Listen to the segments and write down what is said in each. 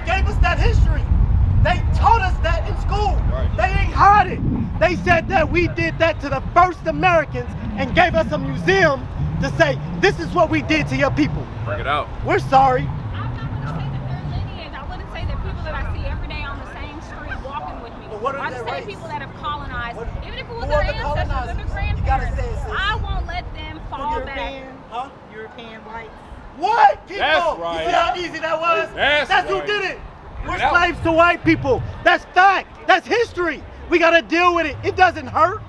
gave us that history. They taught us that in school. Right. They ain't hide it. They said that we did that to the first Americans and gave us a museum to say, this is what we did to your people. Bring it out. We're sorry. I'm not going to say that their lineage. I wouldn't say that people that I see every day on the same street walking with me. But what are I just their say race? people that have colonized. Even if it was Who their are the ancestors or colonizers? their You gotta grandparents, say it, sis. I won't let them fall back. Huh? European whites. White people. That's right. You see how easy that was? That's who right. did it. We're That- slaves to white people. That's fact. That's history. We gotta deal with it. It doesn't hurt.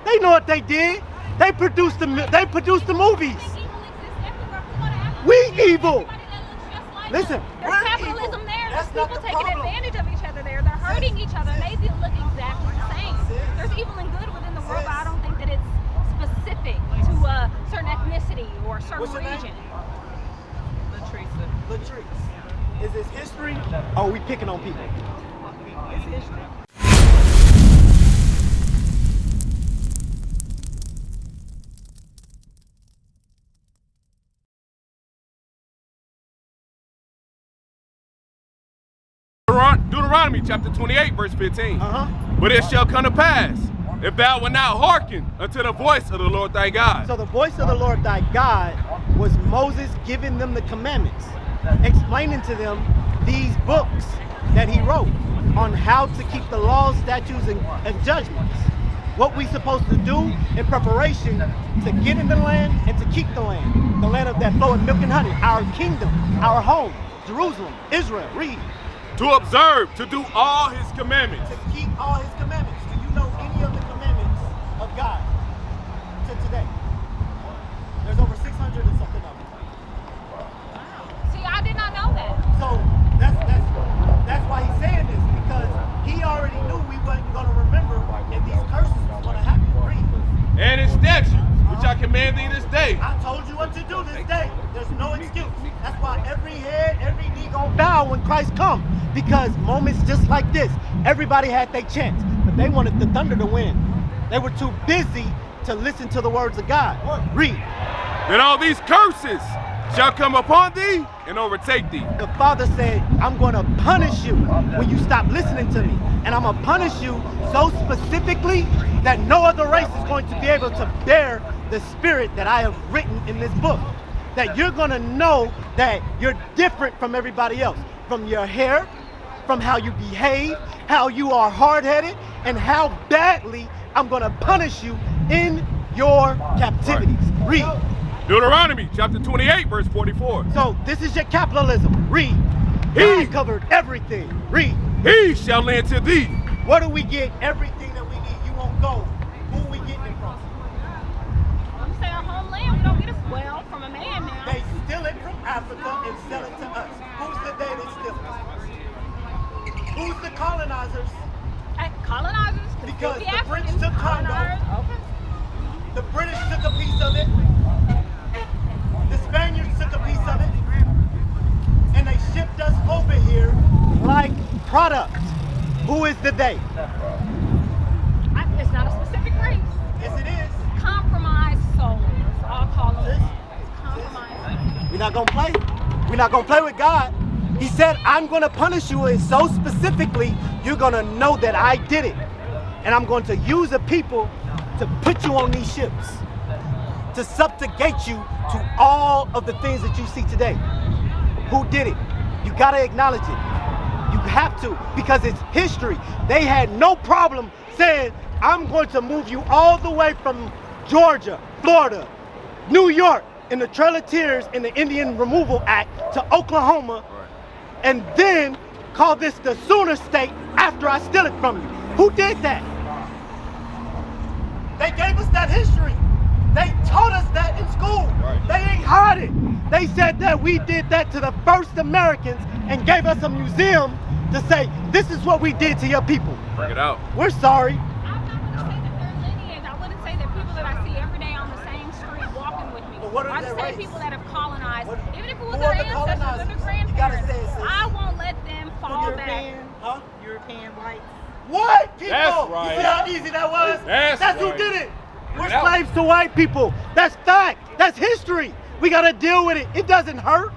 They know what they did. They produced the movies. Evil exists everywhere. We want to have We everybody evil. that looks just like Listen, us. we're There's capitalism evil. there. That's There's not people the taking problem. advantage of each other there. They're hurting each other. And they do look exactly the same. There's evil and good within the world, but I don't think that it's specific to a certain ethnicity or a certain What's your name? region. Latrice. Is this history? Or are we picking on people? It's history. Deuteronomy chapter 28, verse 15. Uh-huh. But it shall come to pass, if thou wilt not hearken unto the voice of the Lord thy God. So the voice of the Lord thy God was Moses giving them the commandments, explaining to them these books that he wrote on how to keep the laws, statutes, and judgments. What we supposed to do in preparation to get in the land and to keep the land of that flowing milk and honey, our kingdom, our home, Jerusalem, Israel, read. To observe, to do all his commandments. To keep all his commandments. Do you know any of the commandments of God to today? There's over 600 and something of them. See, I did not know that. So that's why he's saying this, because he already knew we wasn't going to remember and these curses was going to happen. Read. And his statutes, which I command thee this day. I told you what to do this day. There's no excuse. That's why every head, every knee gonna bow when Christ comes. Because moments just like this, everybody had their chance, but they wanted the thunder to win. They were too busy to listen to the words of God. Read. That all these curses shall come upon thee and overtake thee. The Father said, I'm going to punish you when you stop listening to me. And I'm going to punish you so specifically that no other race is going to be able to bear the spirit that I have written in this book. That you're going to know that you're different from everybody else. From your hair, from how you behave, how you are hard-headed, and how badly I'm going to punish you in your captivities. Read. Deuteronomy chapter 28, verse 44. So this is your capitalism. Read. He covered everything. Read. He shall lend to thee. Where do we get everything that we need? You won't go. Who are we getting it from? I'm saying our homeland, we don't get it well from a man now. They steal it from Africa and sell it to us. Who's the day they steal it? Who's the colonizers? Colonizers? Because the the French took Congo. Okay. The British took a piece of it. The Spaniards took a piece of it. And they shipped us over here like product. Who is the they? It's not a specific race. Yes, it is. Compromised souls. I'll call them that. Compromised. We're not gonna play. We're not gonna play with God. He said, I'm gonna punish you, and so specifically, you're gonna know that I did it. And I'm going to use the people to put you on these ships, to subjugate you to all of the things that you see today. Who did it? You gotta acknowledge it. You have to, because it's history. They had no problem saying, I'm going to move you all the way from Georgia, Florida, New York, in the Trail of Tears in the Indian Removal Act to Oklahoma, and then call this the Sooner State after I steal it from you. Who did that? They gave us that history. They taught us that in school. They ain't hide it. They said that we did that to the first Americans and gave us a museum to say, this is what we did to your people. Bring it out. We're sorry. I'm not going to say that their lineage. I wouldn't say that people that I see every day on the same street walking with me. But what are I their just say race? people that have colonized. Even if it was Who their are the ancestors or colonizers? their You gotta grandparents, say it, sis. I won't let them fall back. European, Huh? European whites. White people. That's right. You see how easy that was? That's who right. did it. We're That- slaves to white people. That's fact. That's history. We got to deal with it. It doesn't hurt.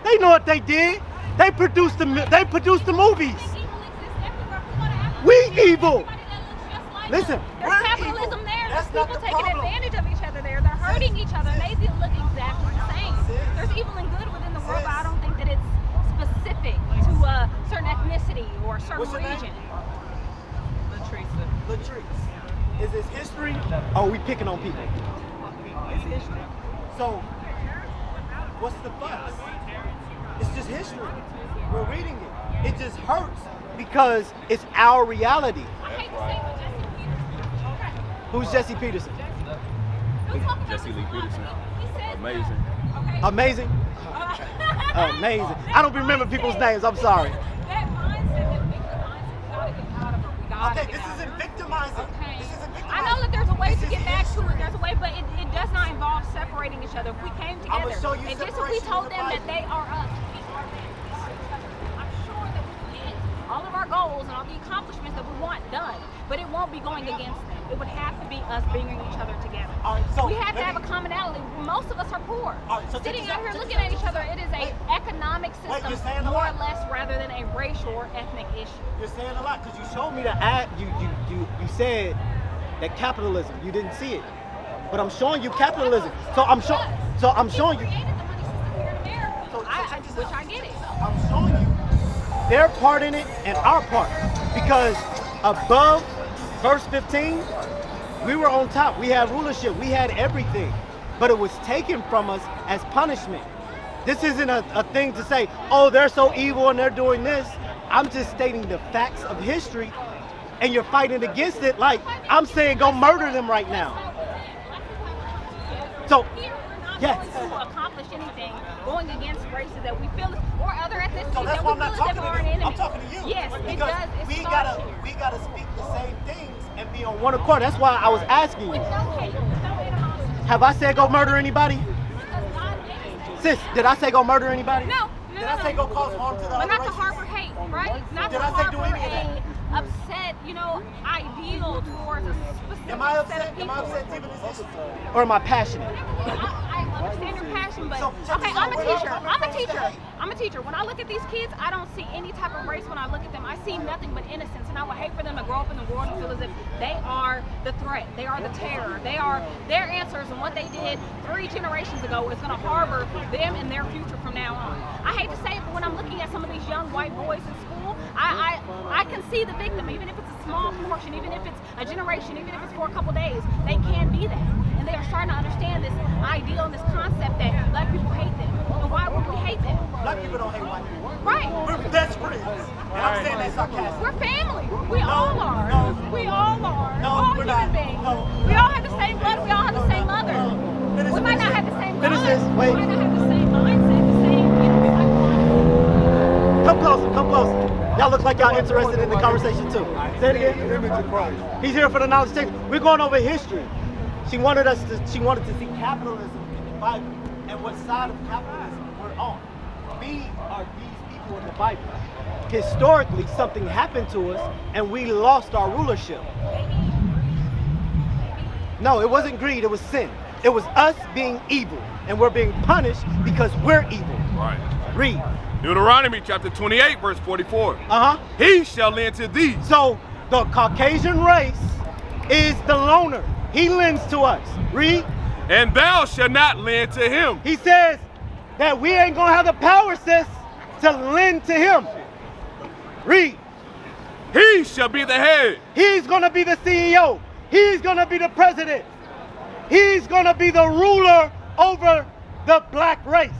They know what they did. They produce the movies. Evil exists everywhere. We go to Africa, We there's evil. everybody that looks just like Listen, us. we're There's capitalism evil. there. That's There's not people the taking problem. advantage of each other there. They're hurting each other. And they look exactly the same. There's evil and good within the world, but I don't think that it's specific to a certain ethnicity or a certain What's your name? region. Latrice. Is this history? Or are we picking on people? It's history. So, what's the fuss? It's just history. We're reading it. It just hurts because it's our reality. I hate to say it, but Who's Jesse Peterson? Jesse Lee Peterson. He says Amazing. Okay. Amazing. Amazing. I don't remember people's names. I'm sorry. That mindset, that victim mindset, we gotta get out of it. We gotta Okay, get this out of isn't it. victimizing. Okay. This isn't victimizing. I know that there's a way This to is get back to history. it. There's a way, but it does not involve separating each other. If we came I'ma together show you and just if we separation told in the them that Bible. they are us, we are them, I'm sure that we would get all of our goals and all the accomplishments that we want done. But it won't be going against them. It would have to be us bringing each other together. All right, so we have to let have a me- commonality. Most of us are poor. All right, so check Sitting this out out, here check looking this at out, each other, check it this is out. a economic Wait, you're system saying a more or lot. less rather than a racial or ethnic issue. You're saying a lot because you showed me the ad. You said that capitalism. You didn't see it, but I'm showing you capitalism. So I'm showing you. Created the money system here in America. So check this Which out. I get it. I'm showing you their part in it and our part. Because above verse 15, we were on top. We had rulership. We had everything. But it was taken from us as punishment. This isn't a thing to say, oh, they're so evil and they're doing this. I'm just stating the facts of history and you're fighting against it like I'm saying go murder them right now. So, Here, we're not yes. going to accomplish anything going against races that we feel or other ethnicities So that's that why we I'm feel not as if talking are an to you. enemy. I'm talking to you. Yes, it Because does. It we starts gotta speak the same things and be on one accord. That's why I was asking with you. no hate, with no animosity. Have I said go murder anybody? Because God made us. Sis, did I say go murder anybody? No. Did I say go cause harm to the But other not to races? harbor hate, right? Not Did to I say do harbor any of that? a upset, ideal towards a specific Am I set upset? of people. Am I upset given this issue? Or am I passionate? I understand your passion, but So, check okay, this out. I'm a Where I'm teacher. coming I'm a from teacher. today. I'm a teacher. When I look at these kids, I don't see any type of race when I look at them. I see nothing but innocence, and I would hate for them to grow up in the world and feel as if they are the threat, they are the terror, they are their answers, and what they did 3 generations ago is going to harbor them and their future from now on. I hate to say it, but when I'm looking at some of these young white boys in school, I can see the victim, even if it's a small portion, even if it's a generation, even if it's for a couple days, they can be that. And they are starting to understand this ideal and this concept that black people hate them. And why would we hate them? Black people don't hate white people. Right. We're best friends. And I'm saying that sarcastic. We're family. We all are. no. We all are. No, all we're human not. beings. No. We all have the same blood. We all have the same mother. Finish We might this. not have the same Finish God. this. Wait. We might not have the same mindset, the same, Come closer, come closer. Y'all look like y'all interested in the conversation too. Say it again. Image of Christ. He's here for the knowledge table. We're going over history. She wanted to see capitalism in the Bible and what side of capitalism we're on. We are these people in the Bible. Historically, something happened to us and we lost our rulership. No, it wasn't greed, it was sin. It was us being evil and we're being punished because we're evil. Right. Read. Deuteronomy chapter 28, verse 44. Uh-huh. He shall lend to thee. So the Caucasian race is the loaner. He lends to us. Read. And thou shalt not lend to him. He says that we ain't gonna have the power, sis, to lend to him. Read. He shall be the head. He's gonna be the CEO. He's gonna be the president. He's gonna be the ruler over the black race,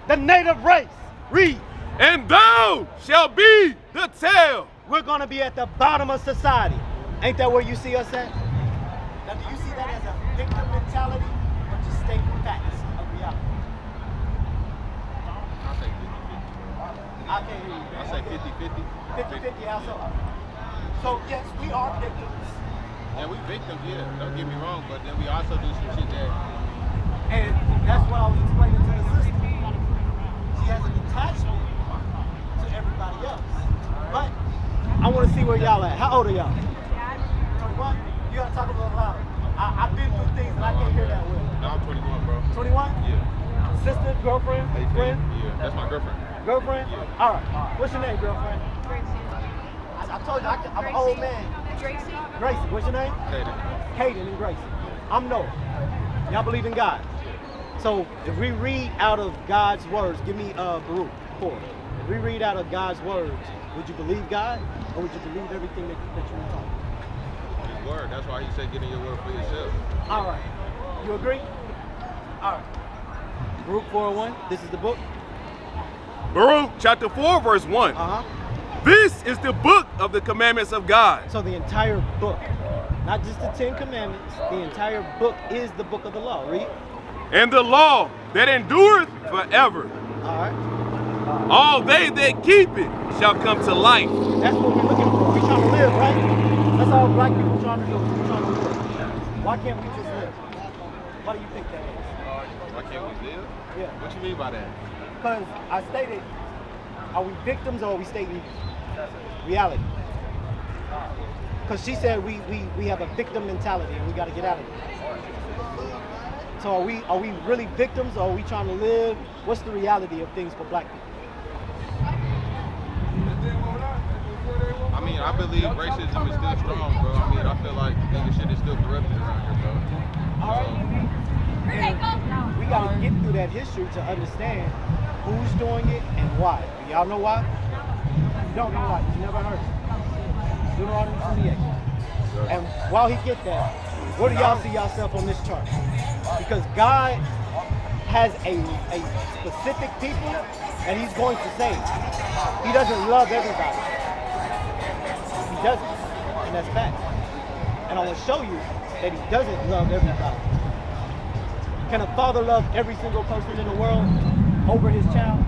the native race. Read. And thou shalt be the tail. We're gonna be at the bottom of society. Ain't that where you see us at? Now, do you see that as a victim mentality or just stating facts of reality? I can't hear you. I say 50-50. 50-50 also. So yes, we are victims. And we victims, yeah. Don't get me wrong, but then we also do some shit that And that's what I was explaining to the sister. She has an attachment to everybody else. But I want to see where y'all at. How old are y'all? 21? You gotta talk a little louder. I've been through things and I can't hear that well. No, I'm 21, bro. 21? Yeah. Sister, girlfriend, 18. friend? Yeah, that's my girlfriend. Girlfriend? All right. What's your name, girlfriend? I told you, I'm an old man. Gracie. Gracie, what's your name? Kaden. Caden and Gracie. I'm Noah. Y'all believe in God. So if we read out of God's words, give me Baruch 4. If we read out of God's words, would you believe God or would you believe everything that you were taught? His word. That's why he said get in your word for yourself. All right. You agree? All right. Baruch 4:1. This is the book. Baruch chapter 4 verse 1. This is the book of the commandments of God. So the entire book, not just the 10 commandments, the entire book is the book of the law. Read. And the law that endureth forever. All right. All they that keep it shall come to life. That's what we're looking for. We're trying to live, right? That's all black people trying to do. We're trying to live. Why can't we just live? What do you think that is? Why can't we live? Yeah. What you mean by that? Because I stated, are we victims or are we stating reality? Because she said we have a victim mentality and we got to get out of it. So are we really victims or are we trying to live? What's the reality of things for black people? I mean, I believe racism is still strong, bro. I mean, I feel like nigga shit is still corrupted around here, bro. And we got to get through that history to understand who's doing it and why. Do y'all know why? You don't know why. You never heard it. Deuteronomy 28. And while he get that, where do y'all see yourself on this chart? Because God has a specific people that he's going to save. He doesn't love everybody. He doesn't. And that's fact. And I will show you that he doesn't love everybody. Can a father love every single person in the world over his child?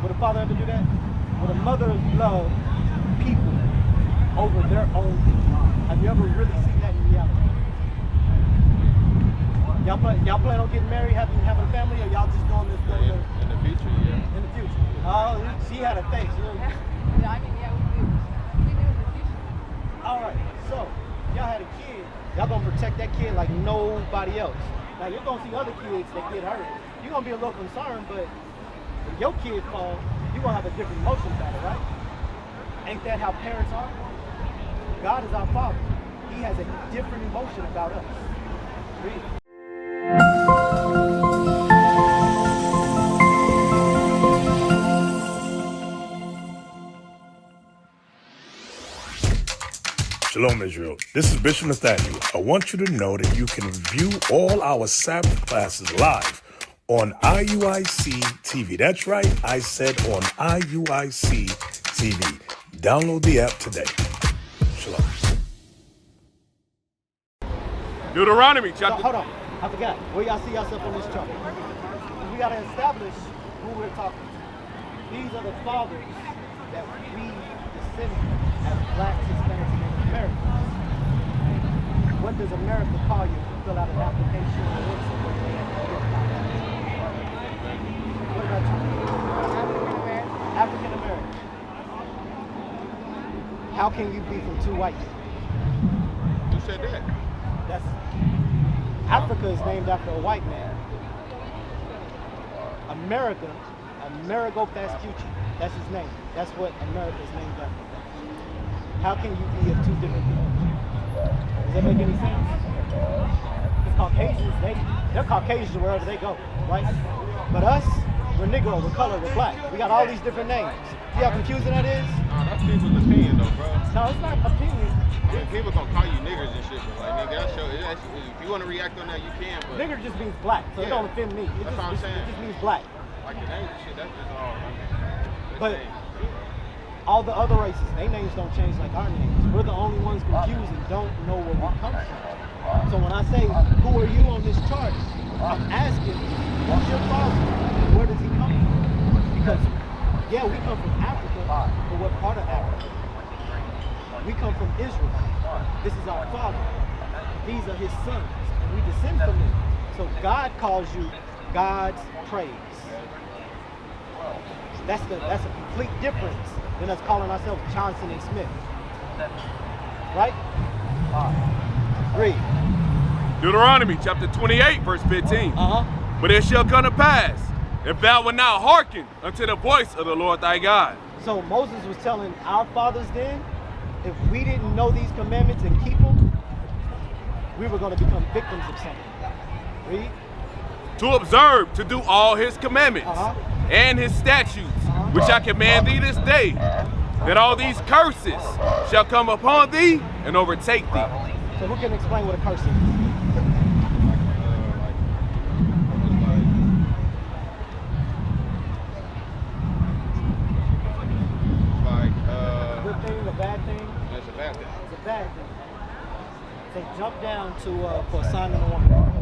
Would a father ever do that? Would a mother love people over their own people? Have you ever really seen that in reality? Y'all plan on getting married, having a family, or y'all just doing this? In the future, yeah. In the future. Oh, she had a face. All right, so y'all had a kid. Y'all gonna protect that kid like nobody else. Now you're gonna see other kids that get hurt. You're gonna be a little concerned, but when your kid falls, you're gonna have a different emotion about it, right? Ain't that how parents are? God is our Father. He has a different emotion about us. Read. Shalom, Israel. This is Bishop Nathaniel. I want you to know that you can view all our Sabbath classes live on IUIC TV. That's right, I said on IUIC TV. Download the app today. Shalom. Deuteronomy chapter. Hold on, I forgot. Where y'all see yourself on this chart? We gotta establish who we're talking to. These are the fathers that we descend from as blacks, Hispanics, and Native Americans. What does America call you if you fill out an application or work somewhere? What about you? African American. How can you be from two white people? Who said that? That's Africa is named after a white man. America, Amerigo Vespucci. That's his name. That's what America is named after. How can you be of two different people? Does that make any sense? Because Caucasians, they're Caucasians wherever they go, right? But us, we're Negro, we're colored, we're black. We got all these different names. See how confusing that is? Nah, that's people's opinion, though, bro. No, it's not opinion. I mean, people gonna call you niggers and shit, but like, nigga, if you want to react on that, you can. But Nigger just means black, so it Yeah. don't offend me. That's what I'm saying. It just means black. like the names and shit, that's just all. I mean, But all the other races, their names don't change like our names. We're the only ones confused and don't know where we come from. So when I say, who are you on this chart? I'm asking, who's your father? Where does he come from? Because, yeah, we come from Africa, but what part of Africa? We come from Israel. This is our father. These are his sons, and we descend from them. So God calls you God's praise. That's a complete difference than us calling ourselves Johnson and Smith. Right? Read. Deuteronomy chapter 28, verse 15. Uh-huh. But it shall come to pass, if thou wilt not hearken unto the voice of the Lord thy God. So Moses was telling our fathers then, if we didn't know these commandments and keep them, we were going to become victims of something. Read. To observe, to do all his commandments and his statutes, which I command thee this day, that all these curses shall come upon thee and overtake thee. So who can explain what a curse is? Good thing, a bad thing? That's a bad thing. It's a bad thing. So jump down to for a sign and a wonder.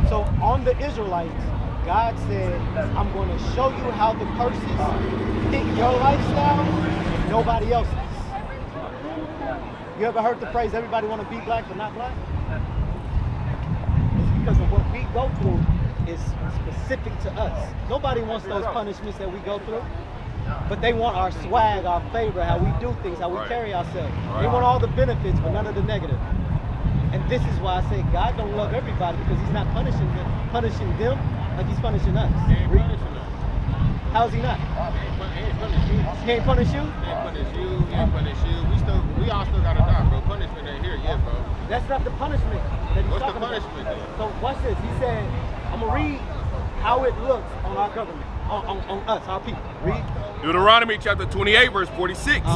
So on the Israelites, God said, I'm going to show you how the curses fit your lifestyle and nobody else's. You ever heard the phrase, everybody want to be black but not black? It's because of what we go through is specific to us. Nobody wants those punishments that we go through, but they want our swag, our flavor, how we do things, how we carry ourselves. They want all the benefits, but none of the negative. And this is why I say God don't love everybody, because he's not punishing them like he's punishing us. He ain't punishing us. How's he not? He ain't punish you. He ain't punish you? He ain't punish you. He ain't punish you. We all still gotta die, bro. Punishment ain't here yet, bro. That's not the punishment that he's What's the talking punishment about. then? So watch this. He said, I'm gonna read how it looks on our government, on us, our people. Read. Deuteronomy chapter 28, verse 46.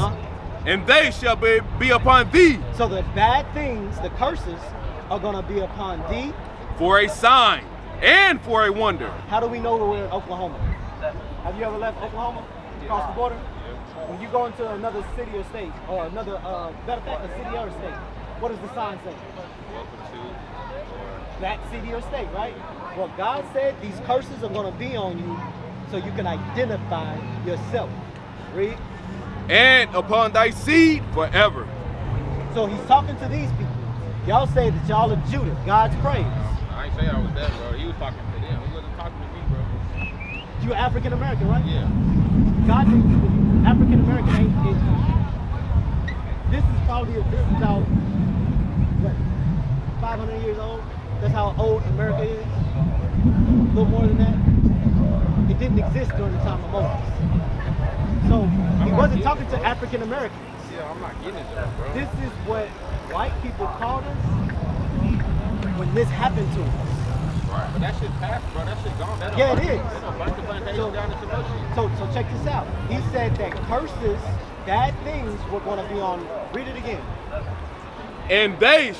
And they shall be upon thee So the bad things, the curses, are gonna be upon thee. for a sign and for a wonder. How do we know that we're in Oklahoma? Have you ever left Oklahoma? Across the border? When you go into another city or state, or another, matter of fact, a city or state, what does the sign say? Welcome to That city or state, right? Well, God said these curses are going to be on you so you can identify yourself. Read. And upon thy seed forever. So he's talking to these people. Y'all say that y'all are Judah, God's praise. I ain't say I was that, bro. He was talking to them. He wasn't talking to me, bro. You're African American, right? Yeah. God didn't give you African American ain't Israel. This is about what, 500 years old? That's how old America is. A little more than that. It didn't exist during the time of Moses. So he wasn't talking to African Americans. Yeah, I'm not getting it though, bro. This is what white people called us when this happened to us. Right. But that shit passed, bro. That shit gone. Yeah, it is. They don't burn the plantation down into no shit. So check this out. He said that curses, bad things were going to be on, read it again. And they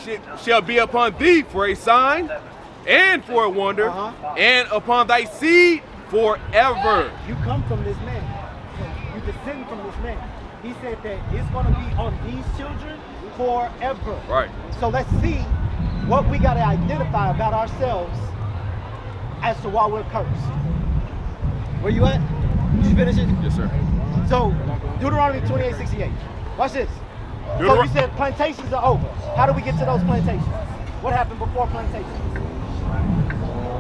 shall be upon thee for a sign and for a wonder, and upon thy seed forever. You come from this man. You descend from this man. He said that it's going to be on these children forever. Right. So let's see what we got to identify about ourselves as to why we're cursed. Where you at? Did you finish it? Yes, sir. So, Deuteronomy 28:68. Watch this. So you said plantations are over. How do we get to those plantations? What happened before plantations?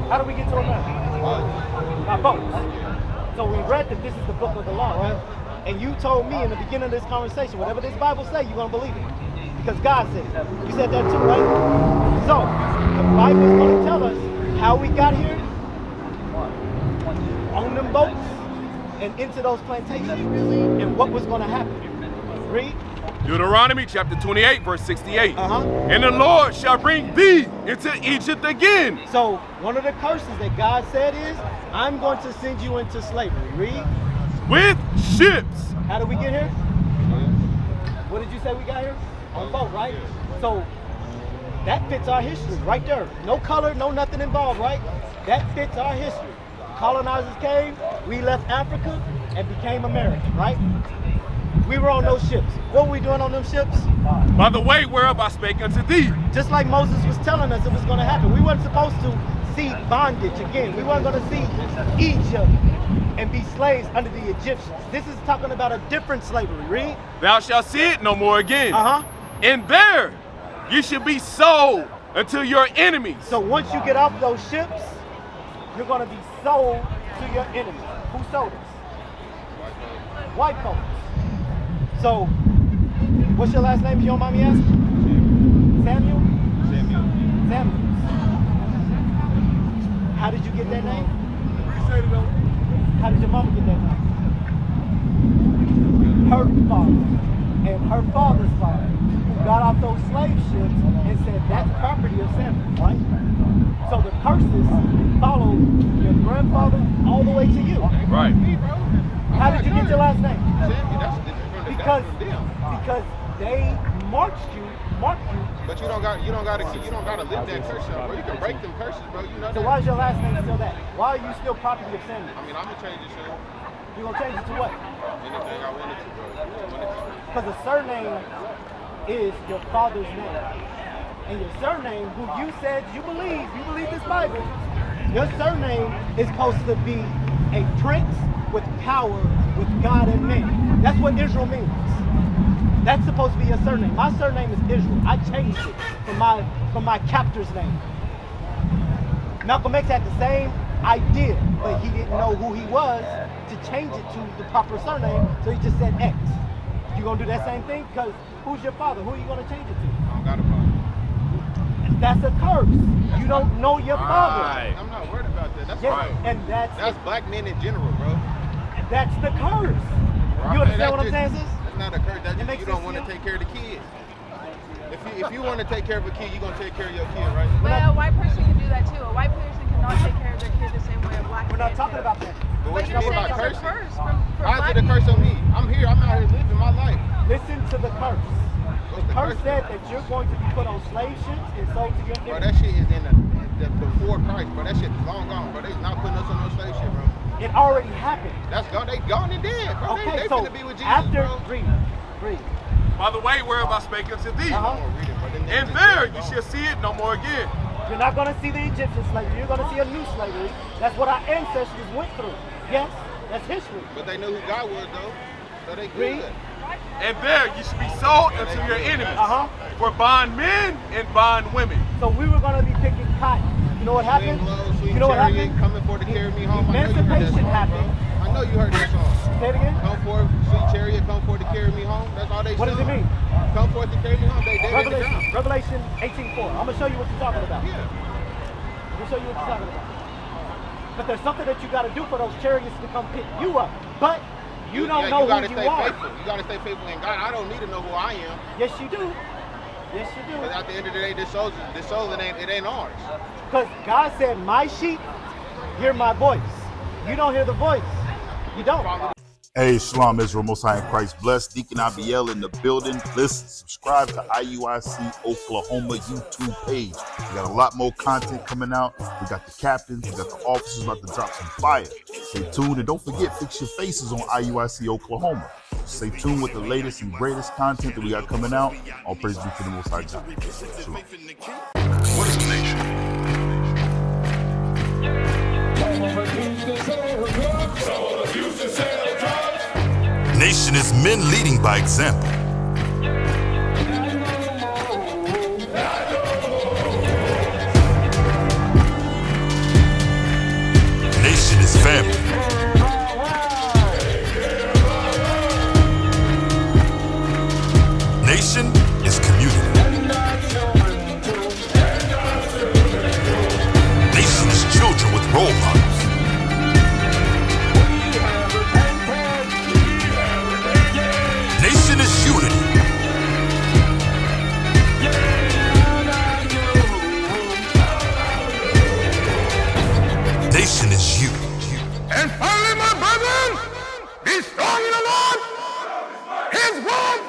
How do we get to America? By boats. So we read that this is the book of the law, right? And you told me in the beginning of this conversation, whatever this Bible say, you're going to believe it. Because God said it. You said that too, right? So, the Bible is going to tell us how we got here on them boats and into those plantations and what was going to happen. Read. Deuteronomy chapter 28, verse 68. And the Lord shall bring thee into Egypt again. So, one of the curses that God said is, I'm going to send you into slavery. Read. With ships. How did we get here? What did you say we got here? On boat, right? So, that fits our history right there. No color, no nothing involved, right? That fits our history. Colonizers came, we left Africa and became American, right? We were on those ships. What were we doing on them ships? By the way whereof I spake unto thee. Just like Moses was telling us it was going to happen. We weren't supposed to see bondage again. We weren't going to see Egypt and be slaves under the Egyptians. This is talking about a different slavery. Read. Thou shalt see it no more again. And there you should be sold unto your enemies. So once you get off those ships, you're going to be sold to your enemies. Who sold us? White folks. So, what's your last name if you don't mind me asking? Samuel? Samuel. How did you get that name? How did your mama get that money? Her father and her father's father, who got off those slave ships and said that's property of Samuel, right? So the curses follow your grandfather all the way to you. Right. How did you get your last name? Because Because they marked you. But you don't gotta live that curse up, bro. You can break them curses, bro. You know So that. why is your last name still that? Why are you still property of Samuel? I mean, I'm gonna change it, shit. You gonna change it to what? Anything I wanted to, bro. Because the surname is your father's name. And your surname, who you said you believe this Bible, your surname is supposed to be a prince with power with God and man. That's what Israel means. That's supposed to be your surname. My surname is Israel. I changed it from my captor's name. Malcolm X had the same idea, but he didn't know who he was to change it to the proper surname, so he just said X. You gonna do that same thing? Because who's your father? Who are you gonna change it to? I don't got a father. That's a curse. You don't know your father. Right. I'm not worried about that. That's Yes, right. and That's black men in general, bro. that's the curse. You understand what I'm saying, sis? That's not a curse. That's It just makes you don't sense want to to you? take care of the kids. If you want to take care of a kid, you're gonna take care of your kid, right? But a white person can do that too. A white person cannot take care of their kid the same way a black We're not man talking can. about that. But what But you you're mean saying by it's a cursing? curse from How's black it a curse on me? I'm here. I'm out here living my life. Listen to the curse. The What's the curse curse? said that you're going to be put on slave ships and sold to your Bro, enemies. that shit is in the before Christ, bro. That shit is long gone, bro. They not putting us on no slave shit, bro. It already happened. That's gone. They gone and dead, bro. Okay, they so finna be with Jesus, after bro. read. By the way, where have I spoken to thee? I don't read it, but them And niggas there just you gone. shall see it no more again. You're not going to see the Egyptian slavery. You're going to see a new slavery. That's what our ancestors went through. Yes, that's history. But they knew who God was, though. So they Read. good. And there you shall be sold unto your enemies for bond men and bond women. So we were going to be picking cotton. You know what happened? You know what happened? Coming for to carry me home. I know you heard that Emancipation song, happened. bro. I know you heard that song. Say it again. Come forth, sweet chariot, come forth to carry me home. That's all they What does it sung. mean? Come forth to carry me home. They dead in the ground. Revelation 18:4. I'm going to show you what you're talking about. Yeah. I'm going to show you what you're talking about. But there's something that you got to do for those chariots to come pick you up. But you don't know gotta who you stay are. faithful. You gotta stay faithful in God. I don't need to know who I am. Yes, you do. Yes, you do. Because at the end of the day, this soul it ain't ours. Because God said, my sheep hear my voice. You don't hear the voice. You don't. Hey, Shalom Israel, Most High in Christ bless. Deacon Abiel in the building. Listen, subscribe to IUIC Oklahoma YouTube page. We got a lot more content coming out. We got the captains, we got the officers about to drop some fire. Stay tuned and don't forget, fix your faces on IUIC Oklahoma. Stay tuned with the latest and greatest content that we got coming out. All praise be to the Most High God. Shalom. What is a nation? Nation is men leading by example. Nation is family. Nation is community. Nation is children with role models. Nation is unity. Nation is you. And finally, my brethren, be strong in the Lord. His word